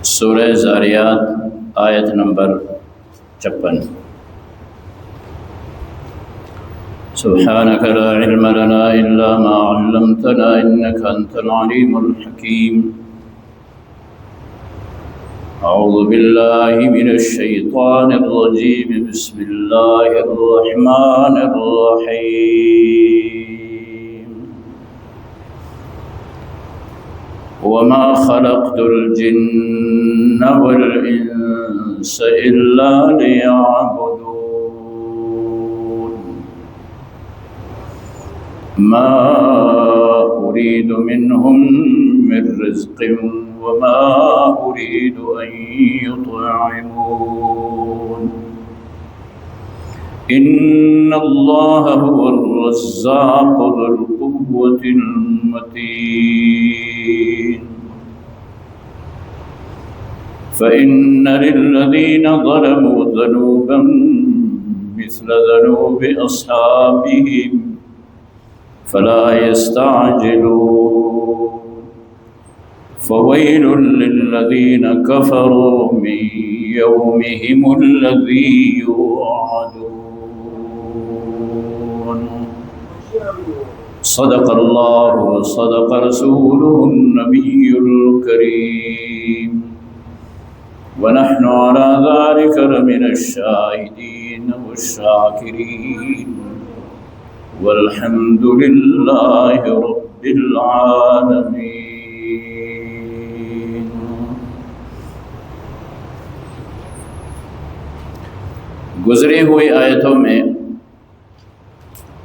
سورہ زاریات آیت نمبر 56۔ سبحانك لا علم لنا إلا ما علمتنا إنك أنت العليم الحكيم۔ أعوذ بالله من الشيطان الرجيم، بسم الله الرحمن الرحيم۔ وما خلقت الجن والإنس إلا ليعبدون ما أريد منهم من رزق وما أريد أن يطعمون إن الله هو الرزاق ذو القوة المتين۔ فإن للذين ظلموا ذنوبا مثل ذنوب أصحابهم فلا يستعجلون، فويل للذين كفروا من يومهم الذي يوعدون۔ صدق الله وصدق رسوله النبي الكريم، ونحن على ذلك لمن الشاهدين والشاكرين، والحمد لله رب العالمين۔ گزری ہوئی آیتوں میں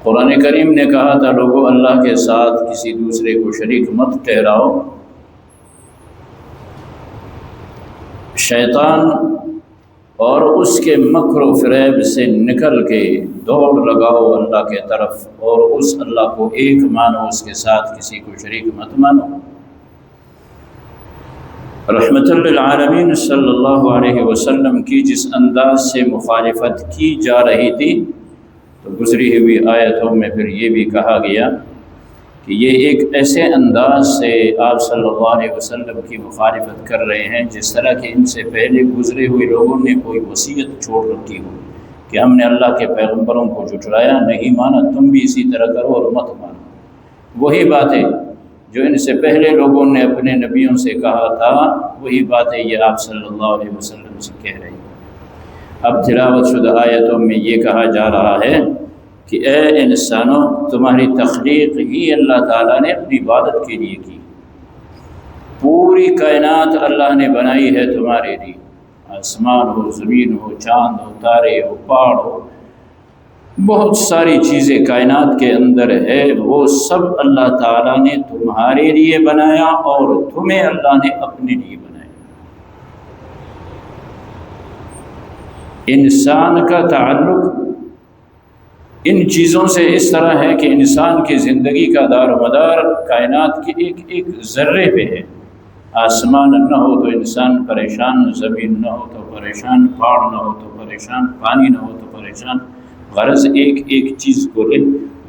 قرآن کریم نے کہا تھا لوگوں اللہ کے ساتھ کسی دوسرے کو شریک مت ٹھہراؤ۔ شیطان اور اس کے مکر و فریب سے نکل کے دوڑ لگاؤ اللہ کے طرف، اور اس اللہ کو ایک مانو، اس کے ساتھ کسی کو شریک مت مانو۔ رحمت للعالمین صلی اللہ علیہ وسلم کی جس انداز سے مخالفت کی جا رہی تھی، تو گزری ہوئی آیتوں میں پھر یہ بھی کہا گیا کہ یہ ایک ایسے انداز سے آپ صلی اللہ علیہ وسلم کی مخالفت کر رہے ہیں جس طرح کہ ان سے پہلے گزرے ہوئے لوگوں نے کوئی وصیت چھوڑ رکھی ہو کہ ہم نے اللہ کے پیغمبروں کو جھٹلایا، نہیں مانا، تم بھی اسی طرح کرو اور مت مانو۔ وہی باتیں جو ان سے پہلے لوگوں نے اپنے نبیوں سے کہا تھا، وہی باتیں یہ آپ صلی اللہ علیہ وسلم سے کہہ رہے ہیں۔ اب تلاوت شدہ آیتوں میں یہ کہا جا رہا ہے کہ اے انسانوں، تمہاری تخلیق ہی اللہ تعالیٰ نے اپنی عبادت کے لیے کی۔ پوری کائنات اللہ نے بنائی ہے تمہارے لیے، آسمان ہو، زمین ہو، چاند ہو، تارے ہو، پہاڑ ہو، بہت ساری چیزیں کائنات کے اندر ہے، وہ سب اللہ تعالیٰ نے تمہارے لیے بنایا اور تمہیں اللہ نے اپنے لیے بنایا۔ انسان کا تعلق ان چیزوں سے اس طرح ہے کہ انسان کی زندگی کا دار و مدار کائنات کے ایک ایک ذرے پہ ہے۔ آسمان نہ ہو تو انسان پریشان، زمین نہ ہو تو پریشان، پہاڑ نہ ہو تو پریشان، پانی نہ ہو تو پریشان۔ غرض ایک ایک چیز کو لے،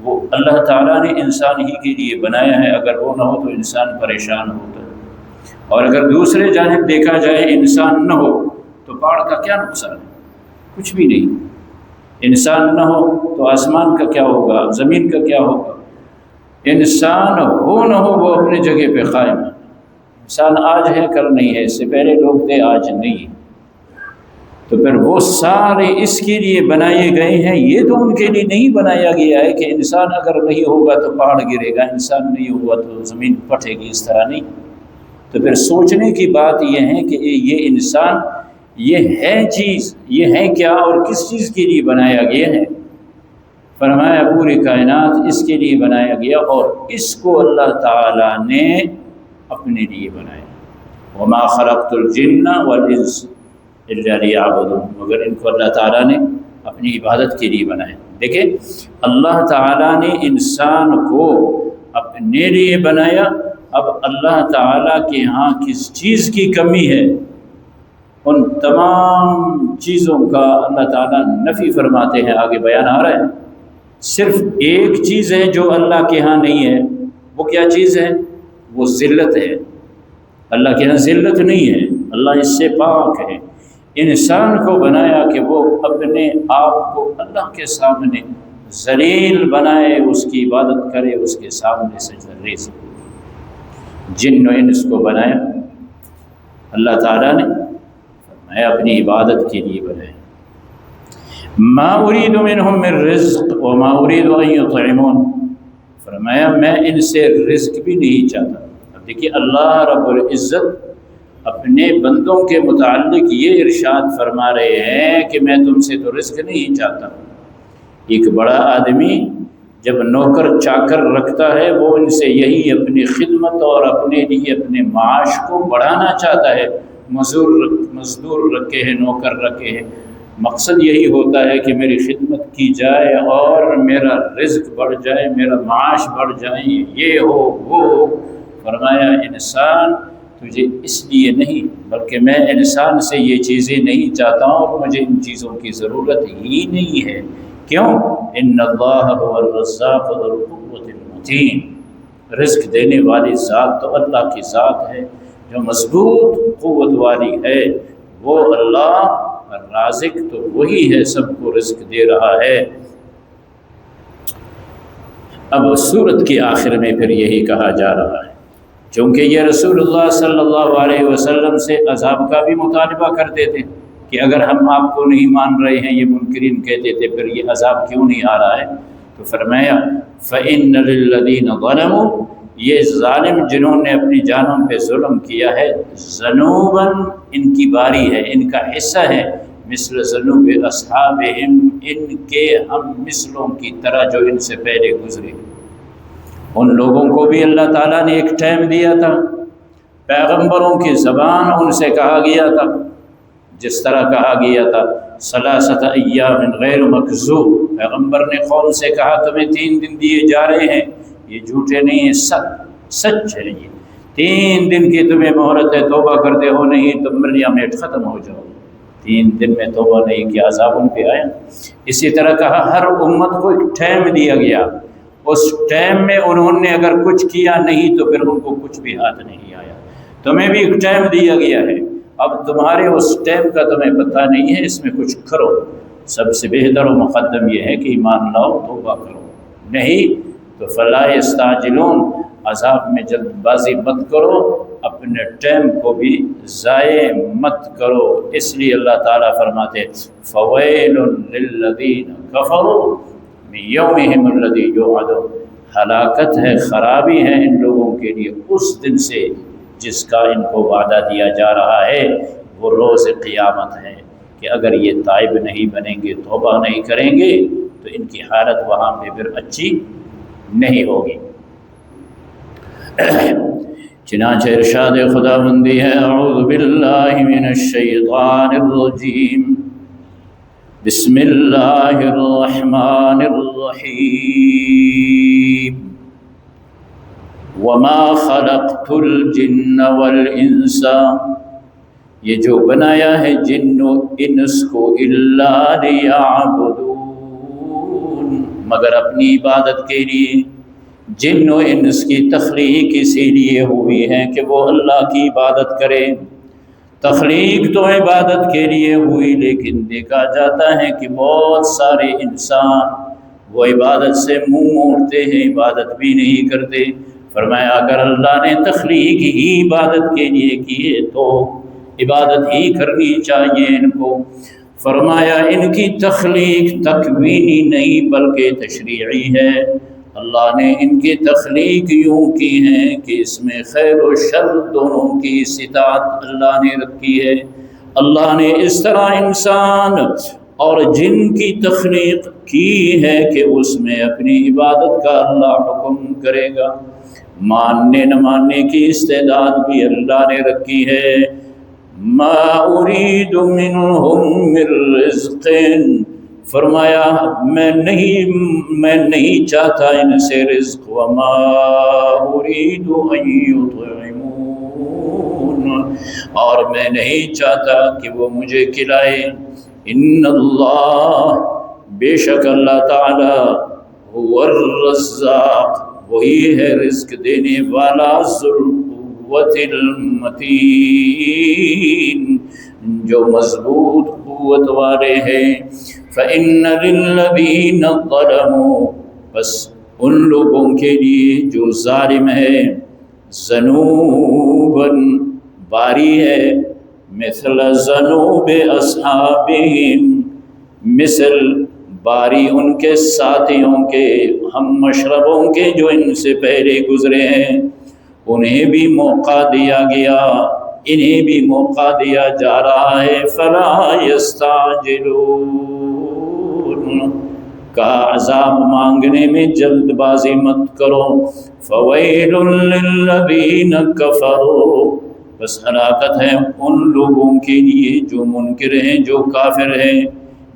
وہ اللہ تعالیٰ نے انسان ہی کے لیے بنایا ہے، اگر وہ نہ ہو تو انسان پریشان ہوتا ہے۔ اور اگر دوسرے جانب دیکھا جائے انسان نہ ہو تو پہاڑ کا کیا نقصان ہے؟ کچھ بھی نہیں۔ انسان نہ ہو تو آسمان کا کیا ہوگا، زمین کا کیا ہوگا؟ انسان ہو نہ ہو وہ اپنی جگہ پہ قائم ہے۔ انسان آج ہے کل نہیں ہے، اس سے پہلے لوگ تھے آج نہیں ہے، تو پھر وہ سارے اس کے لیے بنائے گئے ہیں۔ یہ تو ان کے لیے نہیں بنایا گیا ہے کہ انسان اگر نہیں ہوگا تو پہاڑ گرے گا، انسان نہیں ہوگا تو زمین پھٹے گی، اس طرح نہیں۔ تو پھر سوچنے کی بات یہ ہے کہ یہ انسان، یہ ہے چیز، یہ ہے کیا اور کس چیز کے لیے بنایا گیا ہے؟ فرمایا پوری کائنات اس کے لیے بنایا گیا، اور اس کو اللہ تعالیٰ نے اپنے لیے بنایا۔ وما خلقت الجن والانس الا لیعبدون، مگر ان کو اللہ تعالیٰ نے اپنی عبادت کے لیے بنایا۔ دیکھیں، اللہ تعالیٰ نے انسان کو اپنے لیے بنایا۔ اب اللہ تعالیٰ کے ہاں کس چیز کی کمی ہے؟ ان تمام چیزوں کا اللہ تعالیٰ نفی فرماتے ہیں، آگے بیان آ رہا ہے۔ صرف ایک چیز ہے جو اللہ کے ہاں نہیں ہے، وہ کیا چیز ہے؟ وہ ذلت ہے۔ اللہ کے یہاں ذلت نہیں ہے، اللہ اس سے پاک ہے۔ انسان کو بنایا کہ وہ اپنے آپ کو اللہ کے سامنے ذلیل بنائے، اس کی عبادت کرے، اس کے سامنے سجدہ ریز۔ جن و انس کو بنایا اللہ تعالیٰ نے، فرمایا اپنی عبادت کے لیے بنایا۔ ما اريد منهم من رزق وما اريد ان يطعمون، فرمایا میں ان سے رزق بھی نہیں چاہتا۔ اب دیکھیے اللہ رب العزت اپنے بندوں کے متعلق یہ ارشاد فرما رہے ہیں کہ میں تم سے تو رزق نہیں چاہتا۔ ایک بڑا آدمی جب نوکر چاکر رکھتا ہے وہ ان سے یہی اپنی خدمت اور اپنے لیے اپنے معاش کو بڑھانا چاہتا ہے۔ مزدور رکھے ہیں، نوکر رکھے ہیں، مقصد یہی ہوتا ہے کہ میری خدمت کی جائے اور میرا رزق بڑھ جائے، میرا معاش بڑھ جائے، یہ ہو وہ ہو۔ فرمایا انسان تجھے اس لیے نہیں، بلکہ میں انسان سے یہ چیزیں نہیں چاہتا ہوں اور مجھے ان چیزوں کی ضرورت ہی نہیں ہے۔ کیوں؟ ان اللہ هو الرزاق ذو القوة المتین، رزق دینے والی ذات تو اللہ کی ذات ہے جو مضبوط قوت والی ہے، وہ اللہ رازق تو وہی ہے، سب کو رزق دے رہا ہے۔ اب سورت کے آخر میں پھر یہی کہا جا رہا ہے، چونکہ یہ رسول اللہ صلی اللہ علیہ وسلم سے عذاب کا بھی مطالبہ کرتے تھے کہ اگر ہم آپ کو نہیں مان رہے ہیں، یہ منکرین کہتے تھے، پھر یہ عذاب کیوں نہیں آ رہا ہے؟ تو فرمایا فَإِنَّ لِلَّذِينَ ظَلَمُوا، یہ ظالم جنہوں نے اپنی جانوں پہ ظلم کیا ہے، ذنوباً ان کی باری ہے، ان کا حصہ ہے، مثل ذنوب اصحابہم، ان کے ہم مثلوں کی طرح جو ان سے پہلے گزرے۔ ان لوگوں کو بھی اللہ تعالیٰ نے ایک ٹائم دیا تھا، پیغمبروں کی زبان ان سے کہا گیا تھا، جس طرح کہا گیا تھا ثلاثۃ ایام غیر مکذوب، پیغمبر نے قوم سے کہا تمہیں 3 دن دیے جا رہے ہیں، یہ جھوٹے نہیں ہیں، سچ ہے، یہ 3 دن کی تمہیں مہلت ہے، توبہ کرتے ہو نہیں تو مریا میٹ ختم ہو جاؤ۔ 3 دن میں توبہ نہیں کیا، عذاب ان پہ آیا۔ اسی طرح کہا ہر امت کو ایک ٹائم دیا گیا، اس ٹائم میں انہوں نے اگر کچھ کیا نہیں تو پھر ان کو کچھ بھی ہاتھ نہیں آیا۔ تمہیں بھی ایک ٹائم دیا گیا ہے، اب تمہارے اس ٹائم کا تمہیں پتہ نہیں ہے، اس میں کچھ کرو۔ سب سے بہتر و مقدم یہ ہے کہ ایمان لاؤ، توبہ کرو، نہیں تو فلا یستعجلون، عذاب میں جلد بازی مت کرو، اپنے ٹائم کو بھی ضائع مت کرو۔ اس لیے اللہ تعالیٰ فرماتے فویل للذین کفروا من یومہم الذی یوعدون، ہلاکت ہے، خرابی ہے ان لوگوں کے لیے اس دن سے جس کا ان کو وعدہ دیا جا رہا ہے، وہ روز قیامت ہے کہ اگر یہ تائب نہیں بنیں گے، توبہ نہیں کریں گے تو ان کی حالت وہاں پہ پھر اچھی نہیں ہوگی۔ چنانچہ ارشاد خداوندی ہے اعوذ باللہ من الشیطان الرجیم، بسم اللہ الرحمن الرحیم، وما خلقت الجن والانس، یہ جو بنایا ہے جن و انس کو الا لیعبدون، مگر اپنی عبادت کے لیے۔ جن و انس کی تخلیق اسی لیے ہوئی ہے کہ وہ اللہ کی عبادت کرے، تخلیق تو عبادت کے لیے ہوئی، لیکن دیکھا جاتا ہے کہ بہت سارے انسان وہ عبادت سے منہ موڑتے ہیں، عبادت بھی نہیں کرتے۔ فرمایا اگر اللہ نے تخلیق ہی عبادت کے لیے کی ہے تو عبادت ہی کرنی چاہیے ان کو۔ فرمایا ان کی تخلیق تکوینی نہیں بلکہ تشریعی ہے، اللہ نے ان کی تخلیق یوں کی ہے کہ اس میں خیر و شر دونوں کی استطاعت اللہ نے رکھی ہے۔ اللہ نے اس طرح انسان اور جن کی تخلیق کی ہے کہ اس میں اپنی عبادت کا اللہ حکم کرے گا، ماننے نہ ماننے کی استعداد بھی اللہ نے رکھی ہے۔ ما اريد منهم من رزق، فرمایا میں نہیں چاہتا ان سے رزق، وما اريد ان يطعمون، اور میں نہیں چاہتا کہ وہ مجھے کھلائے۔ ان اللہ، بے شک اللہ تعالی، هو الرزاق، وہی ہے رزق دینے والا، ذو القوة القوة المتين، جو مضبوط قوت والے ہیں۔ فإن للذین ظلموا، بس ان لوگوں کے لیے جو ظالم ہے، ذنوباً باری ہے، مثل ذنوب اصحابہم، مثل باری ان کے ساتھیوں کے، ہم مشربوں کے جو ان سے پہلے گزرے ہیں، انہیں بھی موقع دیا گیا، انہیں بھی موقع دیا جا رہا ہے۔ فلا یستعجلون، کا عذاب مانگنے میں جلد بازی مت کرو۔ فویل للذین کفروا، بس ہلاکت ہے ان لوگوں کے لیے جو منکر ہیں، جو کافر ہیں،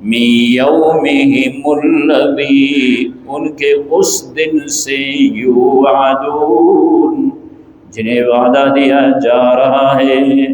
من یومہم الذی، ان کے اس دن سے، یوعدون، جنہیں وعدہ دیا جا رہا ہے۔